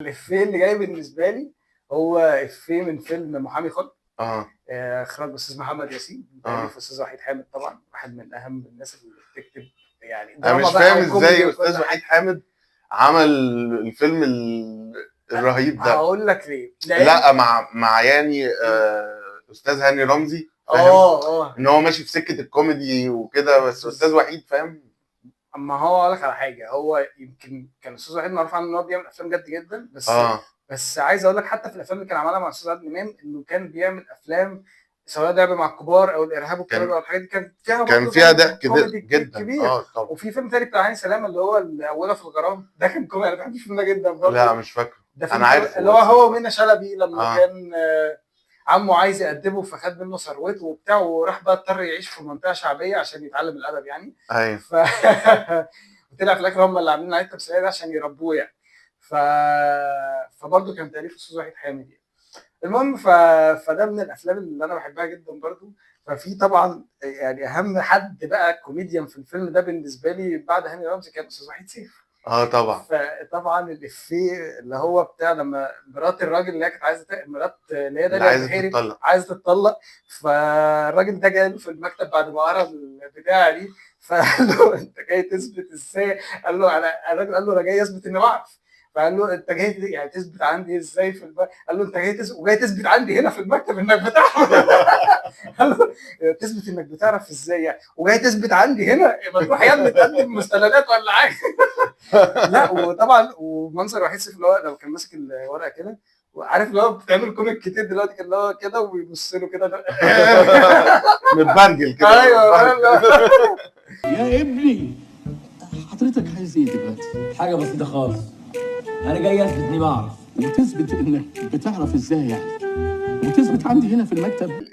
الإفيه اللي جاي بالنسبة لي هو إفيه من فيلم محامي خلع. اه إخراج أستاذ محمد ياسين، تأليف أستاذ وحيد حامد، طبعا واحد من أهم الناس اللي بتكتب يعني انا دراما مش بقى فاهم وكوميدي ازاي وكل استاذ وحيد حاجة. حامد عمل الفيلم الرهيب ده. هقول لك ليه، لأن لا مع يعني استاذ هاني رمزي، فاهم آه ان هو ماشي في سكه الكوميدي وكده، بس استاذ وحيد فاهم. اما هو اقول لك على حاجه، هو يمكن كان استاذ وحيد معروف عنه ان هو بيعمل افلام جد جدا، اه بس عايز اقول لك حتى في الافلام اللي كان عملها مع استاذ عادل امام انه كان بيعمل افلام سواء لعب مع الكبار او الارهاب والكباب كان او الحاجات دي، كان فيها كان برضه فيها فاهم ضحك كوميدي جدا، كبير. طبعا. وفي فيلم تاني بتاع هاني سلامه اللي هو الاولى في الغرام، ده كان كوميدي، انا بحب الفيلم ده جدا لا برضه. مش فاكره. ده فيلم انا حلو عارفه اللي هو بس مش هو فاكره. ومنى شلبي لما اه كان عمه عايز يأدبه فخد منه ثروته وبتاع، وراح بقى اضطر يعيش في منطقه شعبيه عشان يتعلم الادب يعني. ايوه ف وطلع في الاخر هم اللي عاملين عليه التمثيليه ده عشان يربوه يعني. ف فبرضه كان تاليف استاذ وحيد حامد يعني. المهم فده من الافلام اللي انا بحبها جدا برضه. ففي طبعا يعني اهم حد بقى كوميديان في الفيلم ده بالنسبه لي بعد هاني رمزي كان استاذ وحيد سيف. اه طبعا. فطبعا الافيه اللي هو بتاع لما مرات الراجل اللي هي كانت عايزه مرات اللي هي اللي داليا عايزه البحيري تتطلق. عايزه تتطلق. فالراجل ده جاي له في المكتب بعد ما قرا البتاعه دي، فقال له انت جاي تثبت ازاي؟ قال له انا، الراجل قال له انا جاي اثبت اني بعرف. فقال له انت جاي يعني تثبت عندي ازاي في المكتب؟ قال له انت جاي تثبت وجاي تثبت عندي هنا في المكتب انك بتعرف. قال له تثبت انك بتعرف ازاي يعني؟ وجاي تثبت عندي هنا؟ ما تروح يا ابني تقدم مستندات ولا حاجه. لا وطبعا ومنظر وحيد سيف اللي هو لو كان ماسك الورقه كده، وعارف اللي هو بتعمل كوميك كتير دلوقتي، كان اللي هو كده وبيبص له كده. متبرجل كده. ايوه يا ابني، حضرتك عايز ايه دلوقتي؟ حاجة بسيطة خالص، أنا جاي أثبت إني بعرف. وتثبت انك بتعرف ازاي يعني؟ وتثبت عندي هنا في المكتب.